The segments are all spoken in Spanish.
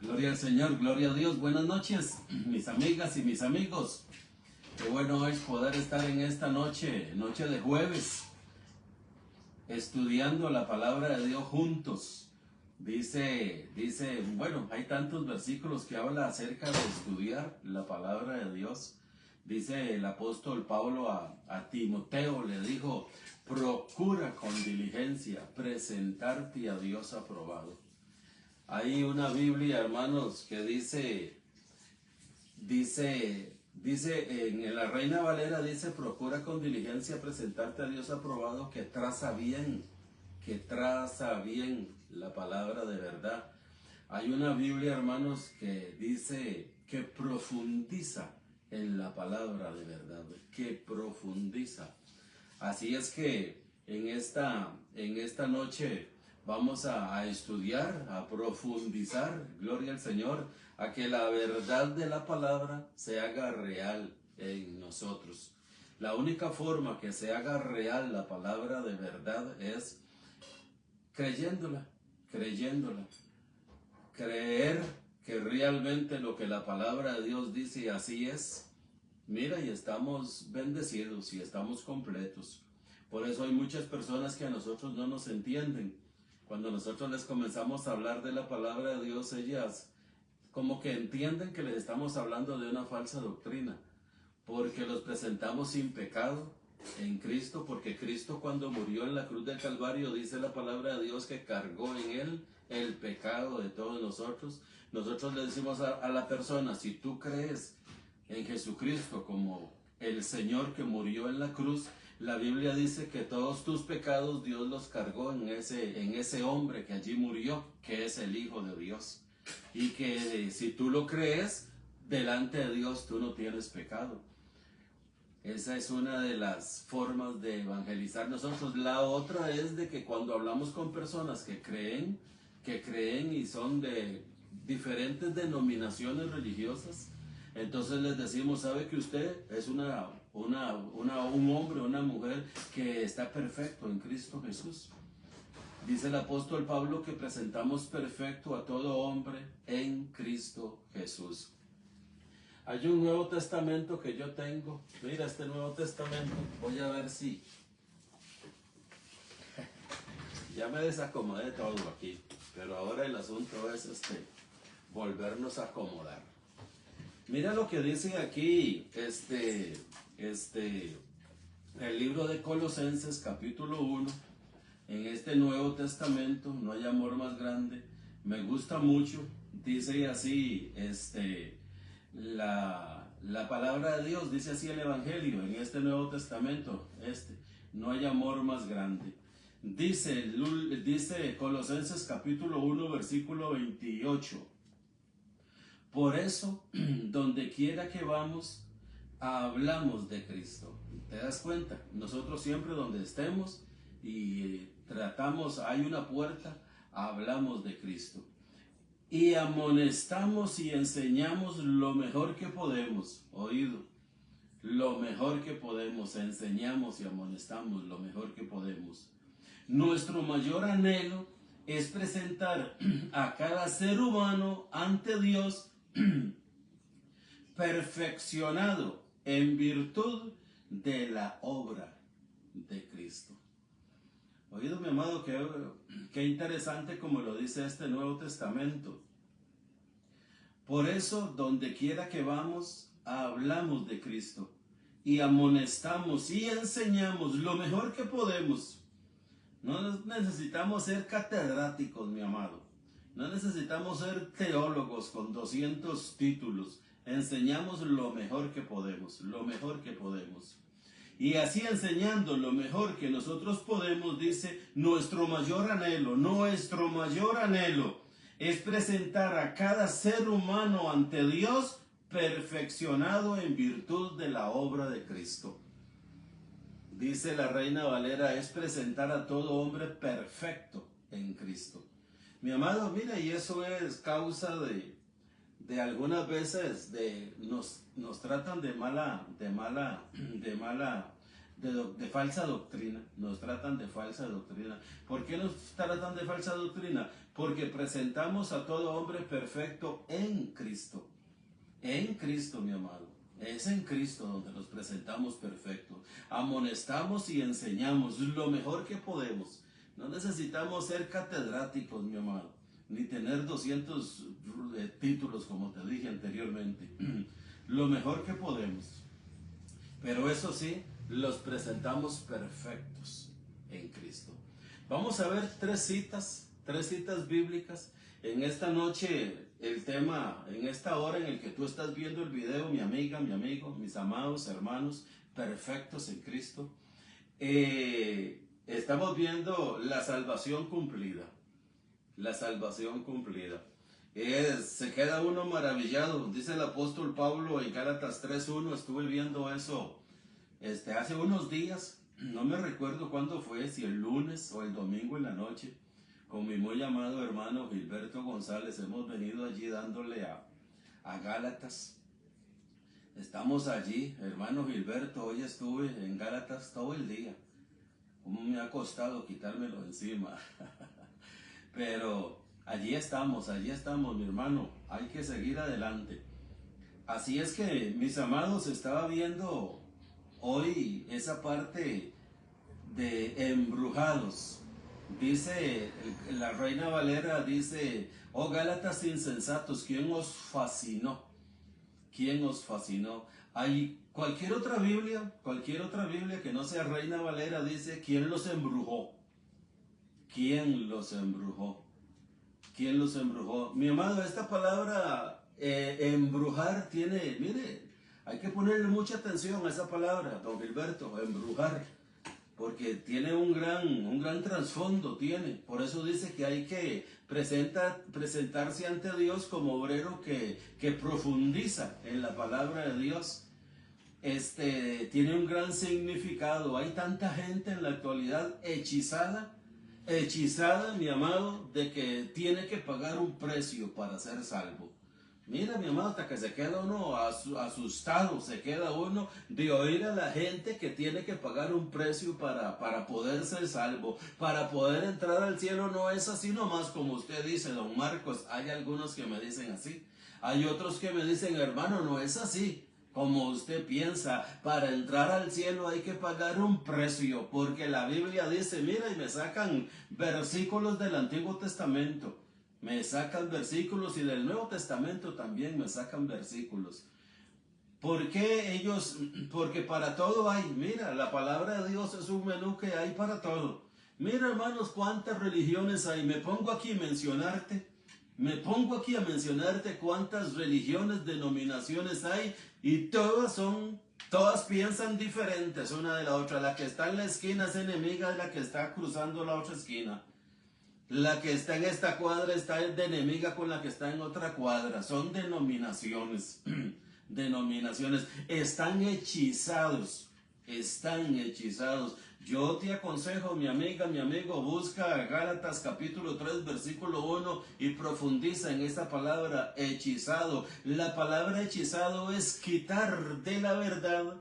Gloria al Señor, gloria a Dios. Buenas noches, mis amigas y mis amigos. Qué bueno es poder estar en esta noche, noche de jueves, estudiando la palabra de Dios juntos. Bueno, hay tantos versículos que habla acerca de estudiar la palabra de Dios. Dice el apóstol Pablo a Timoteo, le dijo: procura con diligencia presentarte a Dios aprobado. Hay una Biblia, hermanos, que dice en la Reina Valera, dice: procura con diligencia presentarte a Dios aprobado, que traza bien la palabra de verdad. Hay una Biblia, hermanos, que dice que profundiza en la palabra de verdad, que profundiza. Así es que en esta noche vamos a estudiar, a profundizar, gloria al Señor, a que la verdad de la palabra se haga real en nosotros. La única forma que se haga real la palabra de verdad es creyéndola. Creer que realmente lo que la palabra de Dios dice así es. Mira, y estamos bendecidos y estamos completos. Por eso hay muchas personas que a nosotros no nos entienden. Cuando nosotros les comenzamos a hablar de la palabra de Dios, ellas como que entienden que les estamos hablando de una falsa doctrina, porque los presentamos sin pecado en Cristo, porque Cristo, cuando murió en la cruz del Calvario, dice la palabra de Dios que cargó en él el pecado de todos nosotros. Nosotros le decimos a la persona: si tú crees en Jesucristo como el Señor que murió en la cruz, la Biblia dice que todos tus pecados Dios los cargó en ese hombre que allí murió, que es el Hijo de Dios. Y que si tú lo crees, delante de Dios tú no tienes pecado. Esa es una de las formas de evangelizar nosotros. La otra es de que cuando hablamos con personas que creen y son de diferentes denominaciones religiosas, entonces les decimos: sabe que usted es un hombre, una mujer que está perfecto en Cristo Jesús. Dice el apóstol Pablo que presentamos perfecto a todo hombre en Cristo Jesús. Hay un Nuevo Testamento que yo tengo. Mira este Nuevo Testamento. Voy a ver si... Ya me desacomodé todo aquí. Pero ahora el asunto es volvernos a acomodar. Mira lo que dice aquí el libro de Colosenses, capítulo 1. En este Nuevo Testamento no hay amor más grande. Me gusta mucho. Dice así, la palabra de Dios, dice así el Evangelio en este Nuevo Testamento, no hay amor más grande. Dice Colosenses capítulo 1 versículo 28. Por eso, donde quiera que vamos, hablamos de Cristo. ¿Te das cuenta? Nosotros siempre donde estemos y tratamos, hay una puerta, hablamos de Cristo. Y amonestamos y enseñamos lo mejor que podemos. Oído, lo mejor que podemos, enseñamos y amonestamos lo mejor que podemos. Nuestro mayor anhelo es presentar a cada ser humano ante Dios perfeccionado en virtud de la obra de Cristo. Oído, mi amado, qué interesante como lo dice este Nuevo Testamento. Por eso, donde quiera que vamos, hablamos de Cristo y amonestamos y enseñamos lo mejor que podemos. No necesitamos ser catedráticos, mi amado. No necesitamos ser teólogos con 200 títulos. Enseñamos lo mejor que podemos, lo mejor que podemos. Y así, enseñando lo mejor que nosotros podemos, dice: nuestro mayor anhelo es presentar a cada ser humano ante Dios perfeccionado en virtud de la obra de Cristo. Dice la Reina Valera: es presentar a todo hombre perfecto en Cristo. Mi amado, mira, y eso es causa de algunas veces nos tratan de mala de falsa doctrina, nos tratan de falsa doctrina. ¿Por qué nos tratan de falsa doctrina? Porque presentamos a todo hombre perfecto en Cristo. En Cristo, mi amado. Es en Cristo donde nos presentamos perfectos. Amonestamos y enseñamos lo mejor que podemos. No necesitamos ser catedráticos, mi amado, ni tener 200 títulos como te dije anteriormente. Lo mejor que podemos. Pero eso sí, los presentamos perfectos en Cristo. Vamos a ver tres citas bíblicas. En esta noche, el tema, en esta hora en el que tú estás viendo el video, mi amiga, mi amigo, mis amados hermanos, perfectos en Cristo, estamos viendo la salvación cumplida. La salvación cumplida. Se queda uno maravillado. Dice el apóstol Pablo en Gálatas 3:1, estuve viendo eso hace unos días, no me recuerdo cuándo fue, si el lunes o el domingo en la noche, con mi muy amado hermano Gilberto González, hemos venido allí dándole a Gálatas. Estamos allí, hermano Gilberto, hoy estuve en Gálatas todo el día. Cómo me ha costado quitármelo encima. Pero allí estamos, mi hermano, hay que seguir adelante. Así es que, mis amados, estaba viendo hoy esa parte de embrujados. Dice, la Reina Valera dice, oh Gálatas insensatos, ¿quién os fascinó? ¿Quién os fascinó? Hay cualquier otra Biblia que no sea Reina Valera dice, ¿quién los embrujó? ¿Quién los embrujó? ¿Quién los embrujó? Mi amado, esta palabra embrujar tiene, mire, hay que ponerle mucha atención a esa palabra, don Gilberto, embrujar, porque tiene un gran trasfondo, tiene. Por eso dice que hay que presentarse ante Dios como obrero que profundiza en la palabra de Dios. Tiene un gran significado. Hay tanta gente en la actualidad hechizada, mi amado, de que tiene que pagar un precio para ser salvo. Mira, mi amado, hasta que se queda uno asustado, se queda uno de oír a la gente que tiene que pagar un precio para poder ser salvo, para poder entrar al cielo. No es así nomás como usted dice, don Marcos. Hay algunos que me dicen así. Hay otros que me dicen, hermano, no es así como usted piensa. Para entrar al cielo hay que pagar un precio, porque la Biblia dice, mira, y me sacan versículos del Antiguo Testamento, me sacan versículos, y del Nuevo Testamento también me sacan versículos. ¿Por qué ellos? Porque para todo hay. Mira, la palabra de Dios es un menú que hay para todo. Mira, hermanos, cuántas religiones hay. Me pongo aquí a mencionarte cuántas religiones, denominaciones hay, y todas piensan diferentes una de la otra. La que está en la esquina es enemiga de la que está cruzando la otra esquina. La que está en esta cuadra está de enemiga con la que está en otra cuadra. Son denominaciones. Denominaciones. Están hechizados. Yo te aconsejo, mi amiga, mi amigo, busca Gálatas capítulo 3, versículo 1 y profundiza en esa palabra hechizado. La palabra hechizado es quitar de la verdad,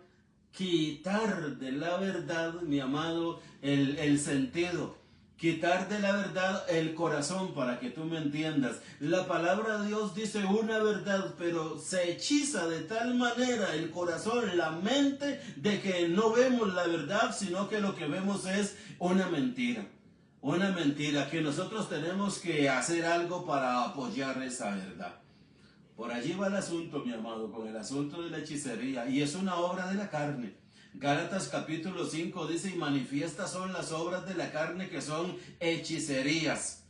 mi amado, el sentido. Quitar de la verdad el corazón, para que tú me entiendas. La palabra de Dios dice una verdad, pero se hechiza de tal manera el corazón, la mente, de que no vemos la verdad, sino que lo que vemos es una mentira. Una mentira, que nosotros tenemos que hacer algo para apoyar esa verdad. Por allí va el asunto, mi amado, con el asunto de la hechicería, y es una obra de la carne. Gálatas capítulo 5 dice, y manifiestas son las obras de la carne, que son hechicerías.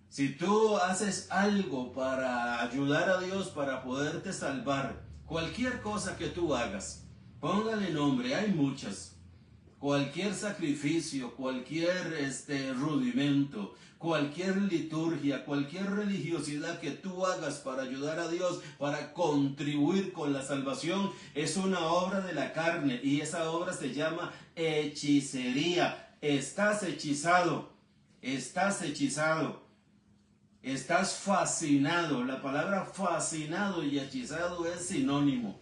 Si tú haces algo para ayudar a Dios, para poderte salvar, cualquier cosa que tú hagas, póngale nombre, hay muchas. Cualquier sacrificio, cualquier rudimento, cualquier liturgia, cualquier religiosidad que tú hagas para ayudar a Dios, para contribuir con la salvación, es una obra de la carne, y esa obra se llama hechicería. Estás hechizado, estás fascinado. La palabra fascinado y hechizado es sinónimo.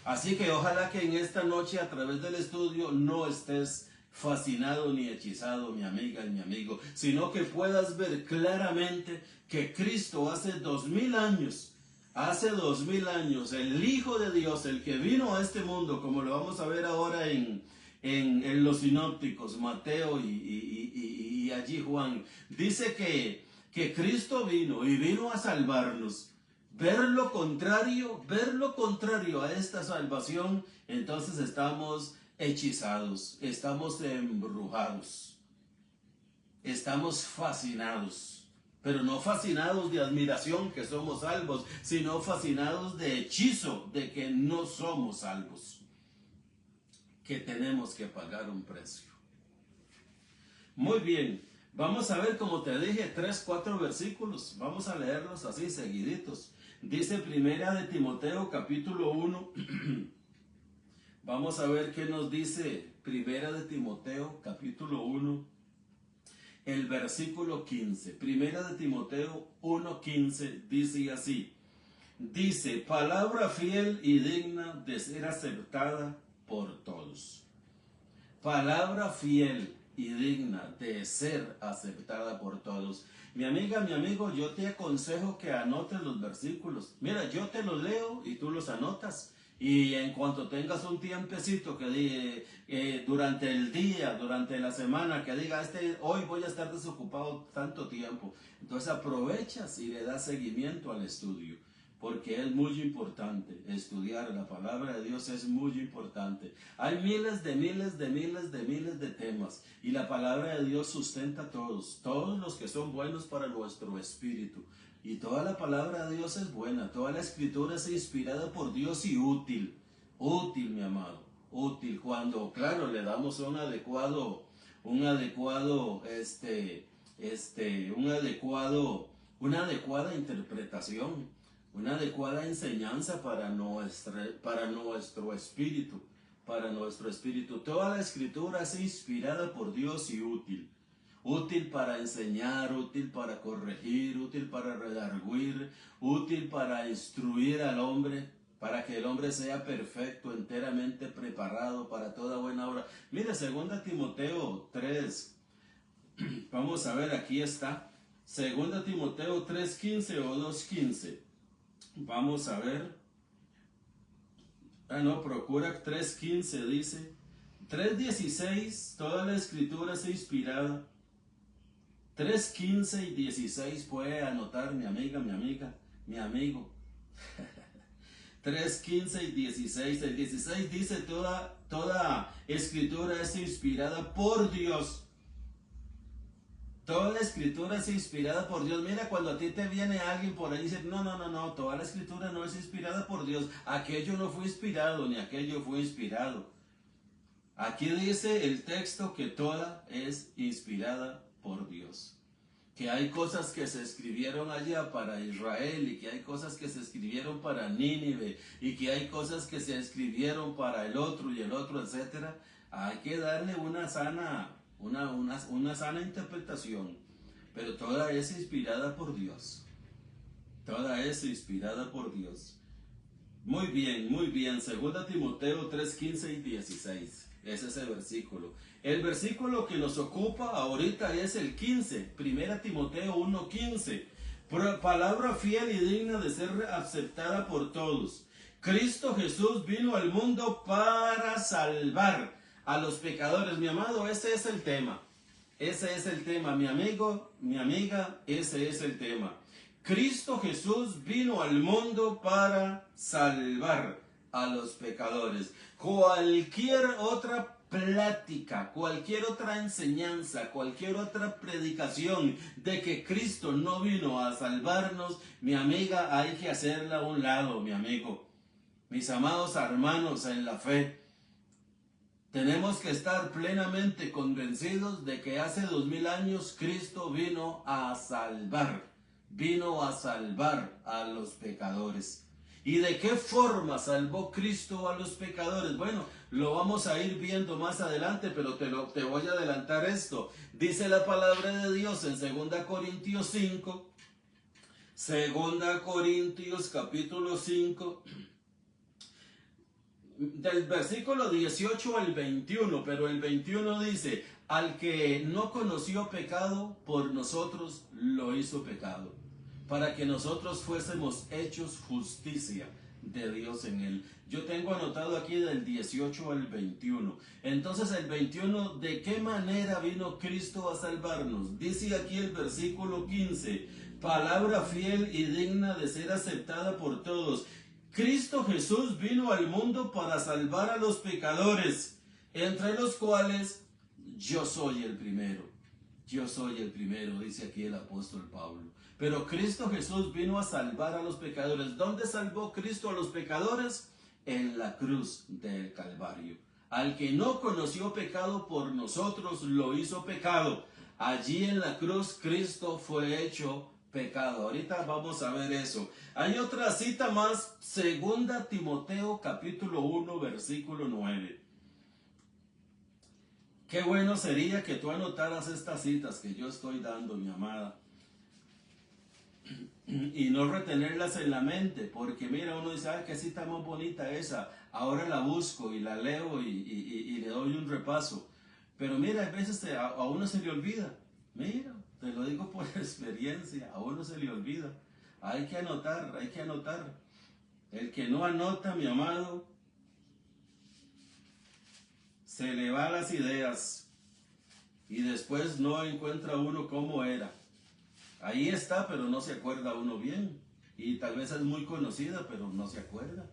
Así que ojalá que en esta noche a través del estudio no estés fascinado ni hechizado, mi amiga y mi amigo, sino que puedas ver claramente que Cristo hace 2000 años, el Hijo de Dios, el que vino a este mundo, como lo vamos a ver ahora en los sinópticos, Mateo y allí Juan, dice que Cristo vino a salvarnos. Ver lo contrario a esta salvación, entonces estamos hechizados, estamos embrujados, estamos fascinados, pero no fascinados de admiración que somos salvos, sino fascinados de hechizo de que no somos salvos, que tenemos que pagar un precio. Muy bien, vamos a ver, como te dije, 3, 4 versículos, vamos a leerlos así seguiditos. Dice Primera de Timoteo capítulo 1, vamos a ver qué nos dice Primera de Timoteo capítulo 1, el versículo 15. Primera de Timoteo 1:15 dice así, dice, palabra fiel y digna de ser aceptada por todos. Palabra fiel y digna de ser aceptada por todos. Mi amiga, mi amigo, yo te aconsejo que anotes los versículos. Mira, yo te los leo y tú los anotas. Y en cuanto tengas un tiempecito que durante el día, durante la semana, que diga, hoy voy a estar desocupado tanto tiempo. Entonces aprovechas y le das seguimiento al estudio. Porque es muy importante estudiar la palabra de Dios, es muy importante. Hay miles de temas y la palabra de Dios sustenta a todos los que son buenos para nuestro espíritu. Y toda la palabra de Dios es buena, toda la escritura es inspirada por Dios y útil, mi amado, útil cuando, claro, le damos una adecuada interpretación, una adecuada enseñanza para nuestro espíritu, Toda la escritura es inspirada por Dios y útil. Útil para enseñar, útil para corregir, útil para redarguir, útil para instruir al hombre, para que el hombre sea perfecto, enteramente preparado para toda buena obra. Mire, 2 Timoteo 3, vamos a ver, aquí está, 2 Timoteo 3:15 o 2:15. Vamos a ver. Procura 3:15 dice. 3:16, toda la escritura es inspirada. 3:15 y 16 puede anotar mi amiga, mi amigo. 3:15 y 16. El 16 dice toda escritura es inspirada por Dios. Toda la escritura es inspirada por Dios. Mira, cuando a ti te viene alguien por ahí y dice, no, toda la escritura no es inspirada por Dios. Aquello no fue inspirado, ni aquello fue inspirado. Aquí dice el texto que toda es inspirada por Dios. Que hay cosas que se escribieron allá para Israel y que hay cosas que se escribieron para Nínive y que hay cosas que se escribieron para el otro y el otro, etc. Hay que darle una sana interpretación, pero toda es inspirada por Dios. Toda es inspirada por Dios. Muy bien, 2 Timoteo 3:15 y 16. Ese es el versículo. El versículo que nos ocupa ahorita es el 15. 1 Timoteo 1:15. Palabra fiel y digna de ser aceptada por todos. Cristo Jesús vino al mundo para salvar a los pecadores. Mi amado, ese es el tema. Ese es el tema, mi amigo, mi amiga, ese es el tema. Cristo Jesús vino al mundo para salvar a los pecadores. Cualquier otra plática, cualquier otra enseñanza, cualquier otra predicación de que Cristo no vino a salvarnos, mi amiga, hay que hacerla a un lado, mi amigo. Mis amados hermanos en la fe, tenemos que estar plenamente convencidos de que hace 2000 años Cristo vino a salvar a los pecadores. ¿Y de qué forma salvó Cristo a los pecadores? Bueno, lo vamos a ir viendo más adelante, pero te voy a adelantar esto. Dice la palabra de Dios en 2 Corintios 5, 2 Corintios capítulo 5, del versículo 18 al 21, pero el 21 dice, al que no conoció pecado, por nosotros lo hizo pecado, para que nosotros fuésemos hechos justicia de Dios en él. Yo tengo anotado aquí del 18 al 21. Entonces el 21, ¿de qué manera vino Cristo a salvarnos? Dice aquí el versículo 15, palabra fiel y digna de ser aceptada por todos. Cristo Jesús vino al mundo para salvar a los pecadores, entre los cuales yo soy el primero. Yo soy el primero, dice aquí el apóstol Pablo. Pero Cristo Jesús vino a salvar a los pecadores. ¿Dónde salvó Cristo a los pecadores? En la cruz del Calvario. Al que no conoció pecado, por nosotros lo hizo pecado. Allí en la cruz Cristo fue hecho pecado. Ahorita vamos a ver eso. Hay otra cita más, 2 Timoteo capítulo 1 versículo 9. Qué bueno sería que tú anotaras estas citas que yo estoy dando, mi amada, y no retenerlas en la mente, porque mira, uno dice, ay, qué cita más bonita esa, ahora la busco y la leo y le doy un repaso. Pero mira, a veces a uno se le olvida. Mira, te lo digo por experiencia, a uno se le olvida. Hay que anotar, hay que anotar. El que no anota, mi amado, se le va las ideas y después no encuentra uno cómo era. Ahí está, pero no se acuerda uno bien. Y tal vez es muy conocida, pero no se acuerda.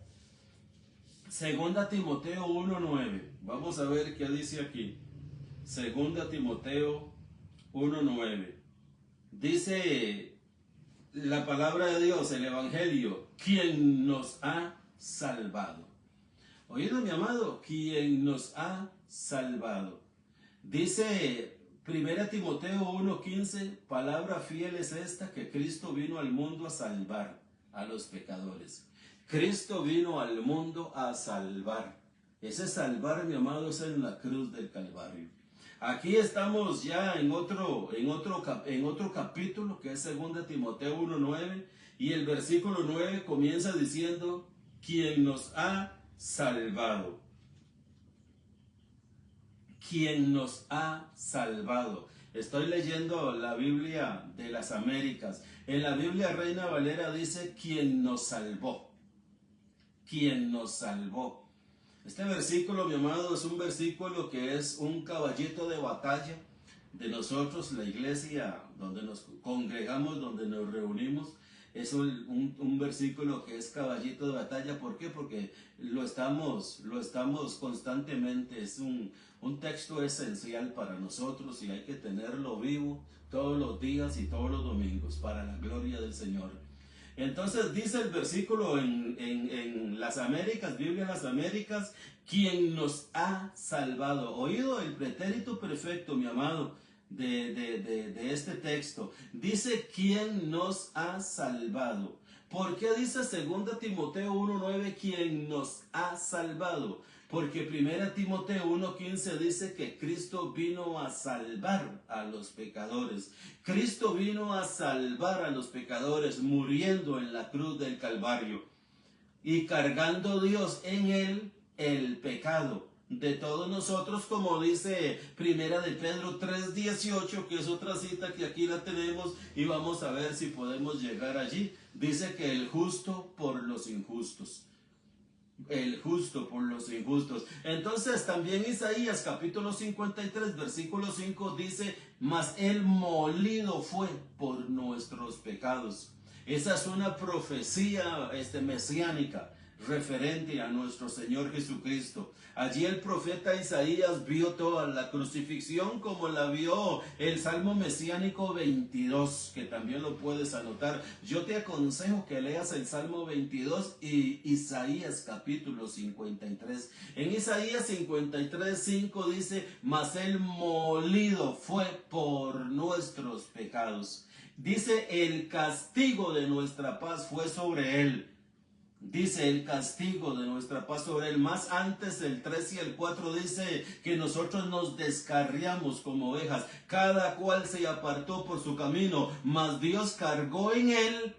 2 Timoteo 1:9. Vamos a ver qué dice aquí. 2 Timoteo 1:9. Dice la palabra de Dios, el Evangelio, quien nos ha salvado. Oído, mi amado, quien nos ha salvado. Dice 1 Timoteo 1:15, palabra fiel es esta, que Cristo vino al mundo a salvar a los pecadores. Cristo vino al mundo a salvar. Ese salvar, mi amado, es en la cruz del Calvario. Aquí estamos ya en otro capítulo, que es 2 Timoteo 1:9, y el versículo 9 comienza diciendo, quien nos ha salvado. Quien nos ha salvado. Estoy leyendo la Biblia de las Américas. En la Biblia Reina Valera dice, quien nos salvó. Quien nos salvó. Este versículo, mi amado, es un versículo que es un caballito de batalla de nosotros, la iglesia donde nos congregamos, donde nos reunimos. Es un versículo que es caballito de batalla. ¿Por qué? Porque lo estamos constantemente. Es un texto esencial para nosotros y hay que tenerlo vivo todos los días y todos los domingos para la gloria del Señor. Entonces dice el versículo en las Américas, Biblia en las Américas, quien nos ha salvado. Oído el pretérito perfecto, mi amado, de este texto. Dice quien nos ha salvado. ¿Por qué dice 2 Timoteo 1:9 quien nos ha salvado? Porque 1 Timoteo 1:15 dice que Cristo vino a salvar a los pecadores. Cristo vino a salvar a los pecadores muriendo en la cruz del Calvario y cargando Dios en él el pecado de todos nosotros, como dice 1 de Pedro 3:18, que es otra cita que aquí la tenemos y vamos a ver si podemos llegar allí. Dice que el justo por los injustos. El justo por los injustos. Entonces también Isaías capítulo 53 versículo 5 dice, mas él molido fue por nuestros pecados. Esa es una profecía mesiánica referente a nuestro Señor Jesucristo. Allí el profeta Isaías vio toda la crucifixión como la vio el Salmo Mesiánico 22, que también lo puedes anotar. Yo te aconsejo que leas el Salmo 22 y Isaías capítulo 53. En Isaías 53:5 dice, mas él molido fue por nuestros pecados. Dice, el castigo de nuestra paz fue sobre él. Dice, el castigo de nuestra paz sobre él. Más antes, el 3 y el 4 dice que nosotros nos descarriamos como ovejas. Cada cual se apartó por su camino. Mas Dios cargó en él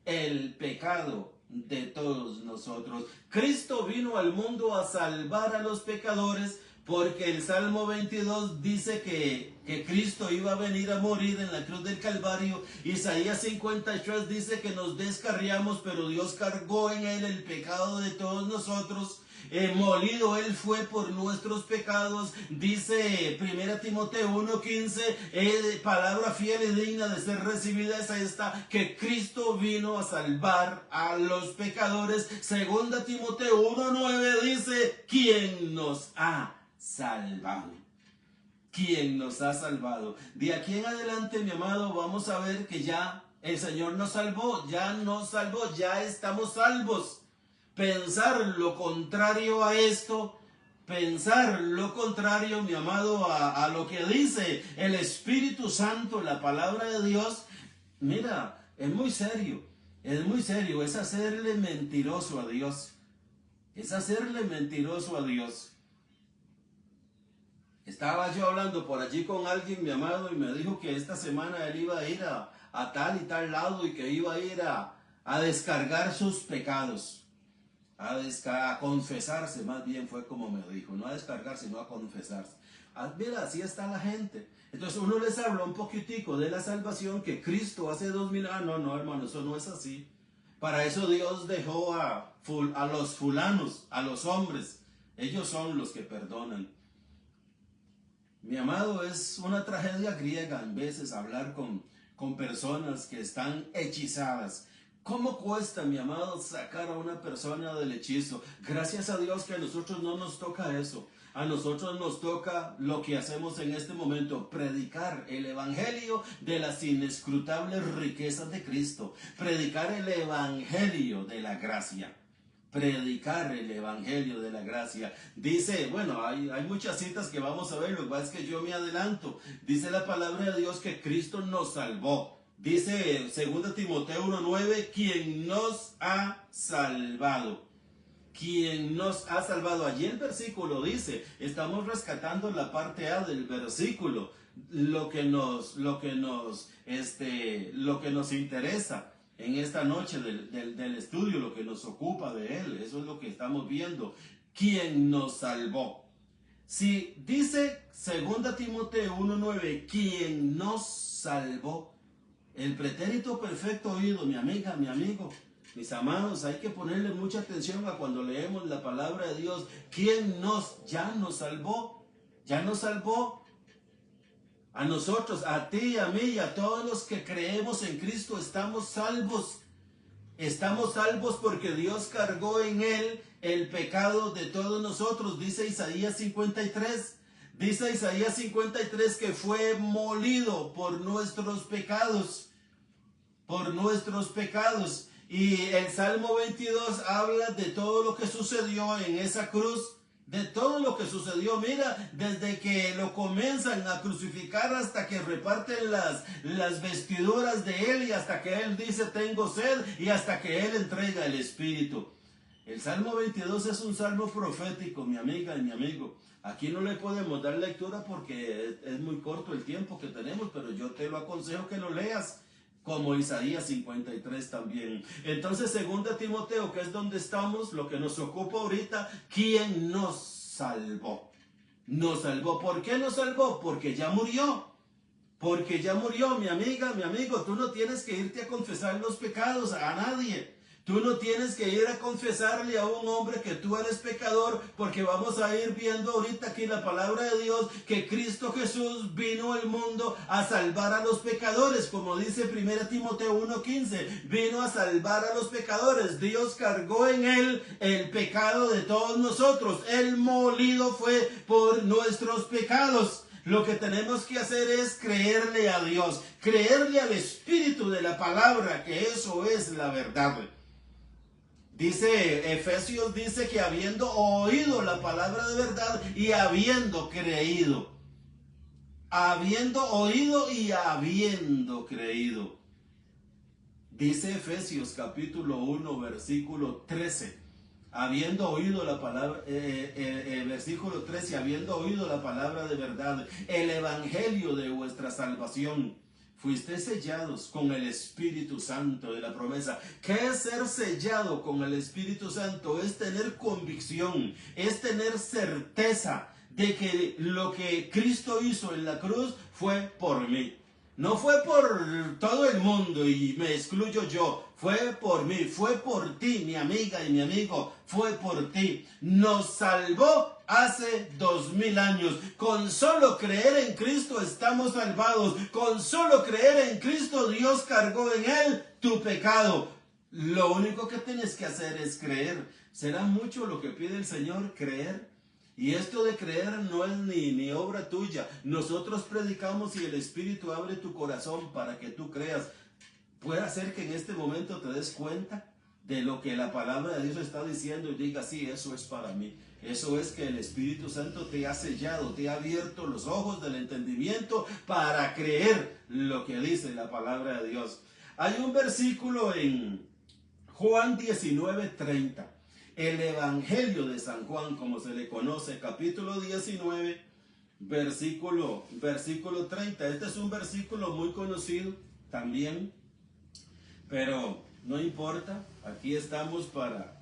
el pecado de todos nosotros. Cristo vino al mundo a salvar a los pecadores, porque el Salmo 22 dice que Cristo iba a venir a morir en la cruz del Calvario. Isaías 53 dice que nos descarriamos, pero Dios cargó en él el pecado de todos nosotros. Molido él fue por nuestros pecados. Dice 1 Timoteo 1:15, palabra fiel y digna de ser recibida es esta, que Cristo vino a salvar a los pecadores. 2 Timoteo 1:9 dice, ¿quién nos ha salvado? ¿Quién nos ha salvado? De aquí en adelante, mi amado, vamos a ver que ya el Señor nos salvó, ya estamos salvos. Pensar lo contrario a esto, pensar lo contrario, mi amado, a lo que dice el Espíritu Santo, la palabra de Dios, mira, es muy serio, es hacerle mentiroso a Dios, Estaba yo hablando por allí con alguien, mi amado, y me dijo que esta semana él iba a ir a tal y tal lado y que iba a ir a descargar sus pecados. A confesarse, más bien fue como me dijo, no a descargar, sino a confesarse. Mira, así está la gente. Entonces uno les habla un poquitico de la salvación que Cristo hace 2000 años. No, hermano, eso no es así. Para eso Dios dejó a los fulanos, a los hombres. Ellos son los que perdonan. Mi amado, es una tragedia griega en veces hablar con personas que están hechizadas. ¿Cómo cuesta, mi amado, sacar a una persona del hechizo? Gracias a Dios que a nosotros no nos toca eso. A nosotros nos toca lo que hacemos en este momento, predicar el evangelio de las inescrutables riquezas de Cristo. Predicar el evangelio de la gracia. Predicar el evangelio de la gracia. Dice, bueno, hay muchas citas que vamos a ver, lo que pasa es que yo me adelanto. Dice la palabra de Dios que Cristo nos salvó. Dice 2 Timoteo 1:9, quien nos ha salvado. Quien nos ha salvado. Allí el versículo dice, estamos rescatando la parte A del versículo, lo que nos interesa en esta noche del estudio, lo que nos ocupa de él, eso es lo que estamos viendo. Quien nos salvó. Si dice 2 Timoteo 1:9, quien nos salvó, el pretérito perfecto oído, mi amiga, mi amigo, mis amados, hay que ponerle mucha atención a cuando leemos la palabra de Dios. ¿Quién ya nos salvó? Ya nos salvó. A nosotros, a ti, a mí y a todos los que creemos en Cristo estamos salvos. Estamos salvos porque Dios cargó en él el pecado de todos nosotros, dice Isaías 53. Dice Isaías 53 que fue molido por nuestros pecados. Y el Salmo 22 habla de todo lo que sucedió en esa cruz. De todo lo que sucedió, mira, desde que lo comienzan a crucificar hasta que reparten las vestiduras de él y hasta que él dice tengo sed y hasta que él entrega el Espíritu. El Salmo 22 es un salmo profético, mi amiga y mi amigo. Aquí no le podemos dar lectura porque es muy corto el tiempo que tenemos, pero yo te lo aconsejo que lo leas, como Isaías 53 también. Entonces, 2 Timoteo, que es donde estamos, lo que nos ocupa ahorita, ¿quién nos salvó? Nos salvó. ¿Por qué nos salvó? Porque ya murió. Porque ya murió, mi amiga, mi amigo. Tú no tienes que irte a confesar los pecados a nadie. Tú no tienes que ir a confesarle a un hombre que tú eres pecador, porque vamos a ir viendo ahorita aquí la palabra de Dios, que Cristo Jesús vino al mundo a salvar a los pecadores, como dice 1 Timoteo 1:15, vino a salvar a los pecadores. Dios cargó en él el pecado de todos nosotros. Él molido fue por nuestros pecados. Lo que tenemos que hacer es creerle a Dios, creerle al Espíritu de la palabra, que eso es la verdad. Dice, Efesios dice que habiendo oído la palabra de verdad y habiendo creído. Habiendo oído y habiendo creído. Dice Efesios capítulo 1, versículo 13. Habiendo oído la palabra, versículo 13, habiendo oído la palabra de verdad, el evangelio de vuestra salvación. Fuiste sellados con el Espíritu Santo de la promesa. ¿Qué es ser sellado con el Espíritu Santo? Es tener convicción, es tener certeza de que lo que Cristo hizo en la cruz fue por mí. No fue por todo el mundo y me excluyo yo. Fue por mí, fue por ti, mi amiga y mi amigo. Fue por ti. Nos salvó hace 2000 años. Con solo creer en Cristo estamos salvados. Con solo creer en Cristo Dios cargó en él tu pecado. Lo único que tienes que hacer es creer. ¿Será mucho lo que pide el Señor? Creer. Y esto de creer no es ni obra tuya. Nosotros predicamos y el Espíritu abre tu corazón para que tú creas. Puede ser que en este momento te des cuenta de lo que la palabra de Dios está diciendo y digas, sí, eso es para mí. Eso es que el Espíritu Santo te ha sellado, te ha abierto los ojos del entendimiento para creer lo que dice la palabra de Dios. Hay un versículo en Juan 19:30. El Evangelio de San Juan, como se le conoce, capítulo 19, versículo 30. Este es un versículo muy conocido también, pero no importa. Aquí estamos para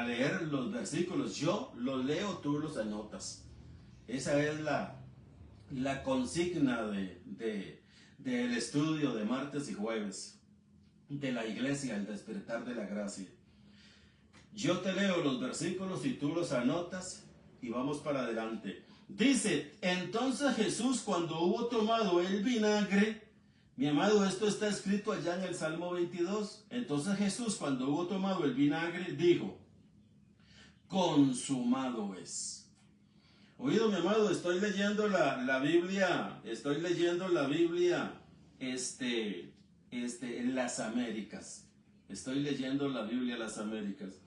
leer los versículos. Yo los leo, tú los anotas. Esa es la consigna del estudio de martes y jueves de la iglesia, el despertar de la gracia. Yo te leo los versículos y tú los anotas y vamos para adelante. Dice, entonces Jesús, cuando hubo tomado el vinagre, mi amado, esto está escrito allá en el Salmo 22. Entonces Jesús, cuando hubo tomado el vinagre, dijo, consumado es. Oído, mi amado, estoy leyendo la Biblia en las Américas. Estoy leyendo la Biblia en las Américas.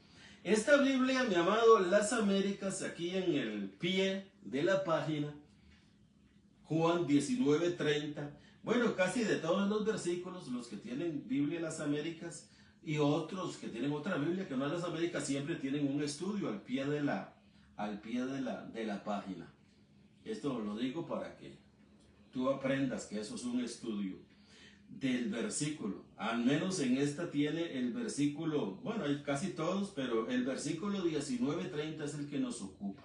Esta Biblia, mi amado, las Américas, aquí en el pie de la página, Juan 19:30, bueno, casi de todos los versículos, los que tienen Biblia en las Américas y otros que tienen otra Biblia que no es las Américas, siempre tienen un estudio al pie de la página. Esto lo digo para que tú aprendas que eso es un estudio del versículo. Al menos en esta tiene el versículo, bueno, hay casi todos, pero el versículo 19:30 es el que nos ocupa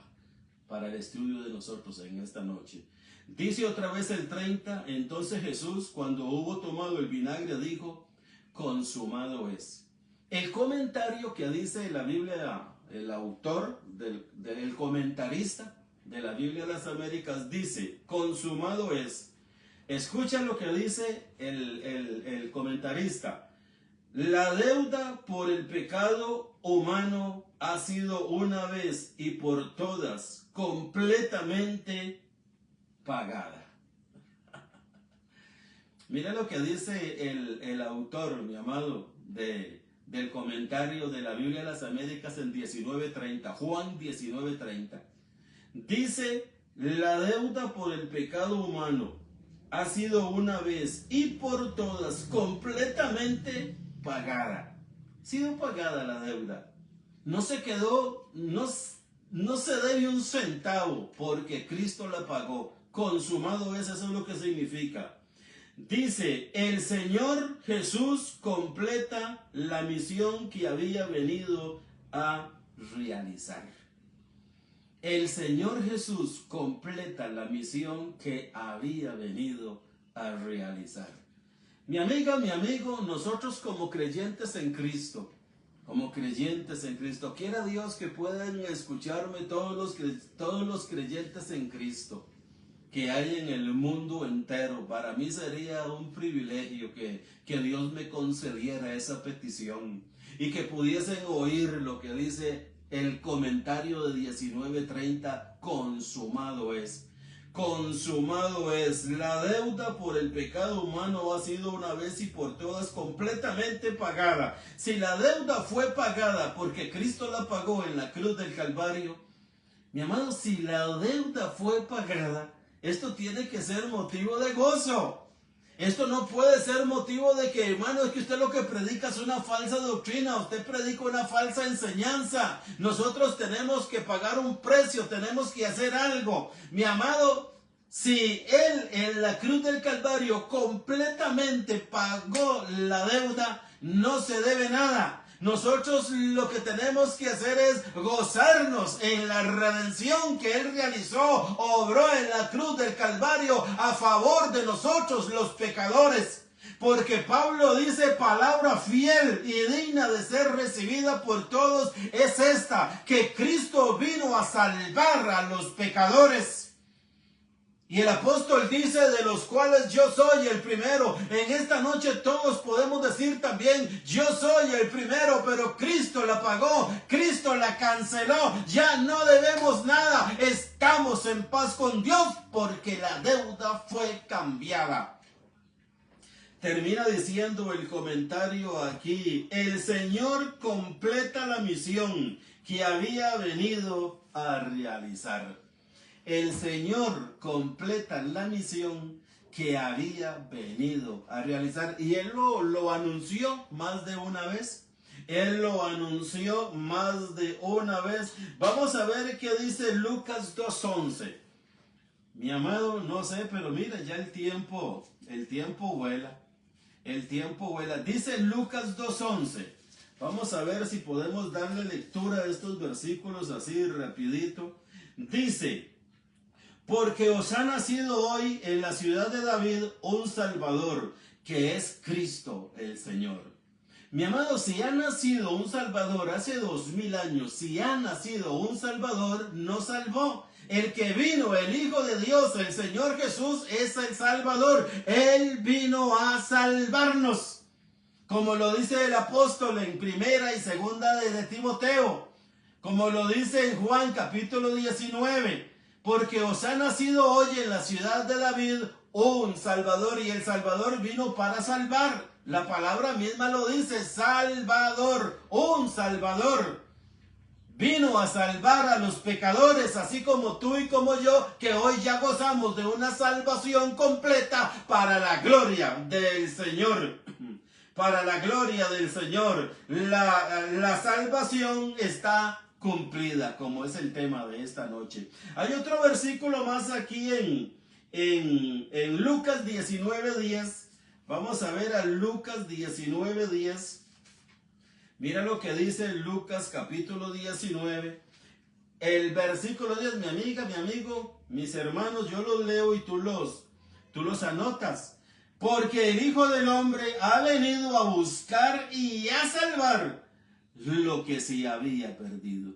para el estudio de nosotros en esta noche. Dice otra vez el 30, entonces Jesús, cuando hubo tomado el vinagre, dijo, consumado es. El comentario que dice la Biblia, el autor, el comentarista de la Biblia de las Américas, dice, consumado es. Escucha lo que dice el comentarista. La deuda por el pecado humano ha sido una vez y por todas completamente pagada. Mira lo que dice el autor, mi amado, del comentario de la Biblia de las Américas en 19:30, Juan 19:30. Dice, la deuda por el pecado humano ha sido una vez y por todas completamente pagada. Ha sido pagada la deuda. No se quedó, no se debe un centavo porque Cristo la pagó. Consumado es, eso es lo que significa. Dice, el Señor Jesús completa la misión que había venido a realizar. El Señor Jesús completa la misión que había venido a realizar. Mi amiga, mi amigo, nosotros como creyentes en Cristo, quiera Dios que puedan escucharme todos los creyentes en Cristo que hay en el mundo entero. Para mí sería un privilegio que Dios me concediera esa petición y que pudiesen oír lo que dice el comentario de 19:30, consumado es. Consumado es. La deuda por el pecado humano ha sido una vez y por todas completamente pagada. Si la deuda fue pagada porque Cristo la pagó en la cruz del Calvario, mi amado, si la deuda fue pagada, esto tiene que ser motivo de gozo. Esto no puede ser motivo de que, hermano, es que usted lo que predica es una falsa doctrina, usted predica una falsa enseñanza. Nosotros tenemos que pagar un precio, tenemos que hacer algo. Mi amado, Si Él en la cruz del Calvario completamente pagó la deuda, no se debe nada. Nosotros lo que tenemos que hacer es gozarnos en la redención que Él realizó, obró en la cruz del Calvario a favor de nosotros los pecadores. Porque Pablo dice, palabra fiel y digna de ser recibida por todos es esta, que Cristo vino a salvar a los pecadores. Y el apóstol dice, de los cuales yo soy el primero. En esta noche todos podemos decir también, yo soy el primero, pero Cristo la pagó, Cristo la canceló. Ya no debemos nada, estamos en paz con Dios porque la deuda fue cambiada. Termina diciendo el comentario aquí, el Señor completa la misión que había venido a realizar. El Señor completa la misión que había venido a realizar. Y Él lo anunció más de una vez. Él lo anunció más de una vez. Vamos a ver qué dice Lucas 2:11. Mi amado, no sé, pero mira, ya el tiempo vuela. El tiempo vuela. Dice Lucas 2:11. Vamos a ver si podemos darle lectura a estos versículos así rapidito. Dice, porque os ha nacido hoy en la ciudad de David un Salvador, que es Cristo el Señor. Mi amado, si ha nacido un Salvador hace 2000 años, si ha nacido un Salvador, nos salvó. El que vino, el Hijo de Dios, el Señor Jesús, es el Salvador. Él vino a salvarnos. Como lo dice el apóstol en primera y segunda de Timoteo. Como lo dice en Juan capítulo 19. Porque os ha nacido hoy en la ciudad de David un Salvador, y el Salvador vino para salvar. La palabra misma lo dice, Salvador, un Salvador. Vino a salvar a los pecadores, así como tú y como yo, que hoy ya gozamos de una salvación completa para la gloria del Señor. Para la gloria del Señor. La salvación está cumplida, como es el tema de esta noche. Hay otro versículo más aquí en Lucas 19:10. Vamos a ver a Lucas 19:10. Mira lo que dice Lucas capítulo 19. El versículo 10, mi amiga, mi amigo, mis hermanos, yo los leo y tú los anotas. Porque el Hijo del Hombre ha venido a buscar y a salvar lo que se había perdido.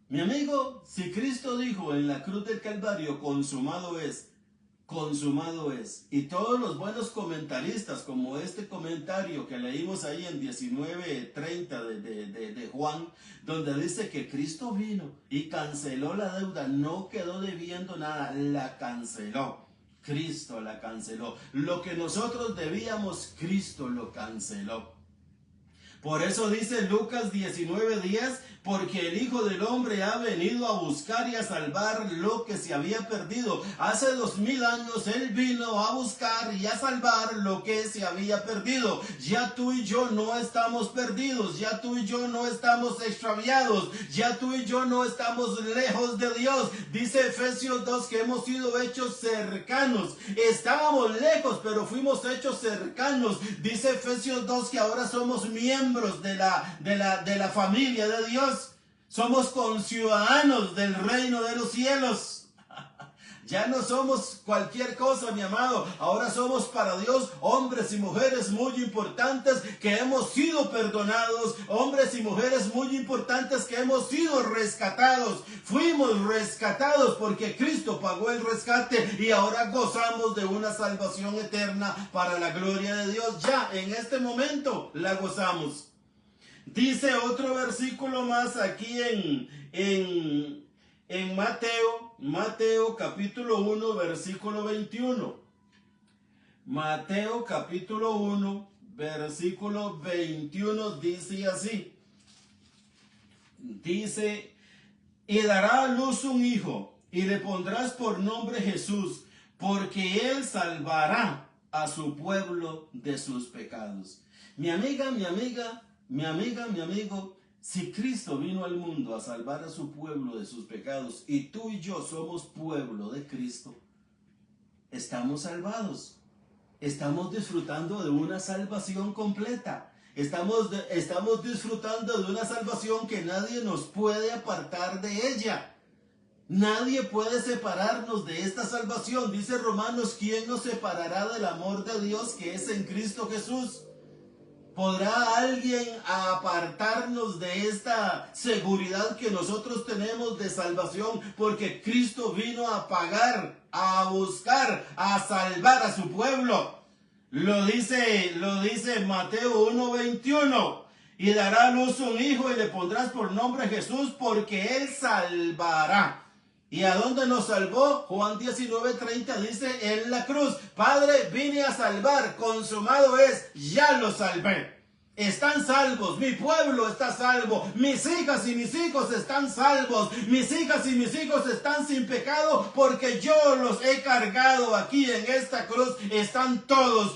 Mi amigo, si Cristo dijo en la cruz del Calvario, consumado es, y todos los buenos comentaristas, como este comentario que leímos ahí en 19:30 de Juan, donde dice que Cristo vino y canceló la deuda, no quedó debiendo nada, la canceló. Cristo la canceló. Lo que nosotros debíamos, Cristo lo canceló. Por eso dice Lucas 19:10, porque el Hijo del Hombre ha venido a buscar y a salvar lo que se había perdido. Hace 2000 años Él vino a buscar y a salvar lo que se había perdido. Ya tú y yo no estamos perdidos, ya tú y yo no estamos extraviados, ya tú y yo no estamos lejos de Dios. Dice Efesios 2 que hemos sido hechos cercanos. Estábamos lejos, pero fuimos hechos cercanos. Dice Efesios 2 que ahora somos miembros de la familia de Dios. Somos conciudadanos del reino de los cielos. Ya no somos cualquier cosa, mi amado. Ahora somos para Dios hombres y mujeres muy importantes que hemos sido perdonados. Hombres y mujeres muy importantes que hemos sido rescatados. Fuimos rescatados porque Cristo pagó el rescate y ahora gozamos de una salvación eterna para la gloria de Dios. Ya en este momento la gozamos. Dice otro versículo más aquí en Mateo capítulo 1, versículo 21. Mateo capítulo 1, versículo 21 dice así. Dice, y dará a luz un hijo, y le pondrás por nombre Jesús, porque él salvará a su pueblo de sus pecados. Mi amiga, mi amigo, si Cristo vino al mundo a salvar a su pueblo de sus pecados y tú y yo somos pueblo de Cristo, estamos salvados. Estamos disfrutando de una salvación completa. Estamos disfrutando de una salvación que nadie nos puede apartar de ella. Nadie puede separarnos de esta salvación. Dice Romanos, ¿quién nos separará del amor de Dios que es en Cristo Jesús? ¿Podrá alguien apartarnos de esta seguridad que nosotros tenemos de salvación? Porque Cristo vino a pagar, a buscar, a salvar a su pueblo. Lo dice Mateo 1:21. Y dará a luz un hijo y le pondrás por nombre Jesús, porque él salvará. ¿Y a dónde nos salvó? Juan 19:30 dice, en la cruz. Padre, vine a salvar, consumado es, ya lo salvé. Están salvos, mi pueblo está salvo, mis hijas y mis hijos están salvos, mis hijas y mis hijos están sin pecado porque yo los he cargado aquí en esta cruz. Están todos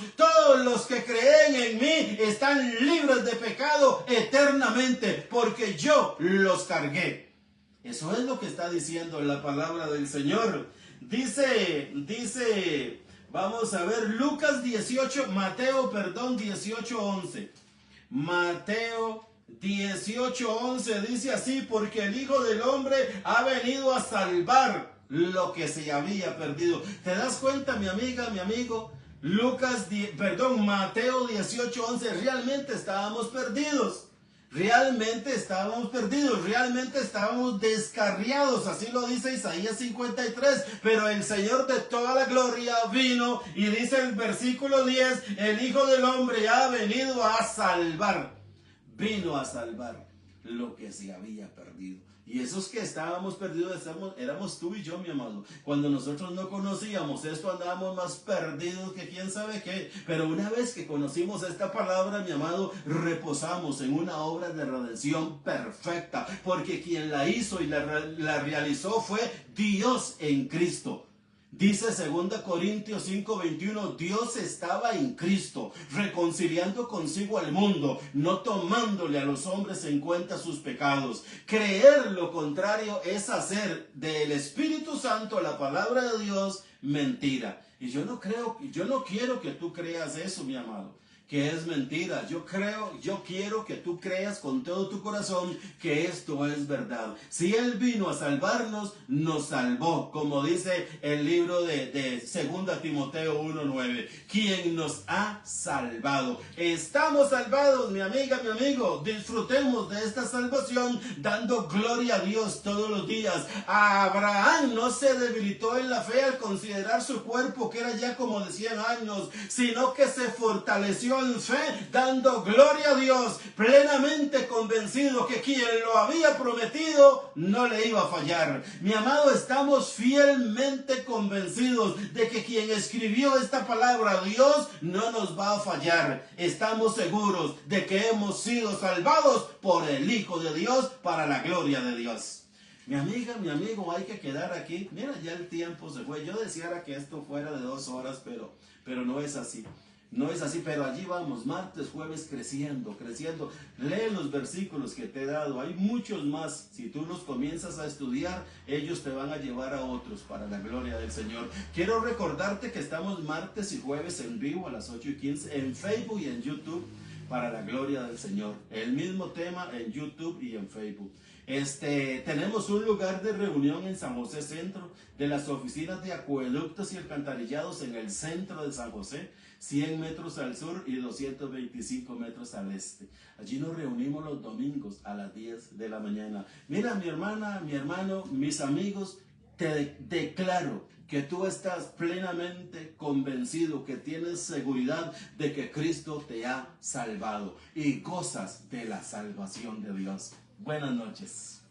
los que creen en mí están libres de pecado eternamente porque yo los cargué. Eso es lo que está diciendo la palabra del Señor. Dice, vamos a ver, Mateo 18:11. Mateo 18:11 dice así, porque el Hijo del Hombre ha venido a salvar lo que se había perdido. ¿Te das cuenta, mi amiga, mi amigo? Mateo 18:11, realmente estábamos perdidos. Realmente estábamos perdidos, realmente estábamos descarriados, así lo dice Isaías 53, pero el Señor de toda la gloria vino y dice el versículo 10, el Hijo del Hombre ha venido a salvar, vino a salvar lo que se había perdido. Y esos que estábamos perdidos éramos tú y yo, mi amado. Cuando nosotros no conocíamos esto, andábamos más perdidos que quién sabe qué. Pero una vez que conocimos esta palabra, mi amado, reposamos en una obra de redención perfecta. Porque quien la hizo y la realizó fue Dios en Cristo. Dice 2 Corintios 5:21, Dios estaba en Cristo, reconciliando consigo al mundo, no tomándole a los hombres en cuenta sus pecados. Creer lo contrario es hacer del Espíritu Santo, la palabra de Dios, mentira. Y yo no quiero que tú creas eso, mi amado, que es mentira. Yo quiero que tú creas con todo tu corazón que esto es verdad. Si Él vino a salvarnos, nos salvó, como dice el libro de 2 Timoteo 1:9, quien nos ha salvado. Estamos salvados, mi amiga, mi amigo. Disfrutemos de esta salvación dando gloria a Dios todos los días. Abraham no se debilitó en la fe al considerar su cuerpo que era ya como de 100 años, sino que se fortaleció en fe, dando gloria a Dios, plenamente convencido que quien lo había prometido no le iba a fallar. Mi amado, estamos fielmente convencidos de que quien escribió esta palabra, Dios, no nos va a fallar. Estamos seguros de que hemos sido salvados por el Hijo de Dios para la gloria de Dios. Mi amiga, mi amigo, hay que quedar aquí. Mira, ya el tiempo se fue. Yo deseara que esto fuera de 2 horas, pero no es así. No es así, pero allí vamos, martes, jueves, creciendo. Lee los versículos que te he dado, hay muchos más. Si tú los comienzas a estudiar, ellos te van a llevar a otros para la gloria del Señor. Quiero recordarte que estamos martes y jueves en vivo a las 8:15 en Facebook y en YouTube para la gloria del Señor. El mismo tema en YouTube y en Facebook. Tenemos un lugar de reunión en San José Centro, de las oficinas de acueductos y alcantarillados en el centro de San José, 100 metros al sur y 225 metros al este. Allí nos reunimos los domingos a las 10 de la mañana. Mira, mi hermana, mi hermano, mis amigos, te declaro que tú estás plenamente convencido, que tienes seguridad de que Cristo te ha salvado y gozas de la salvación de Dios. Buenas noches.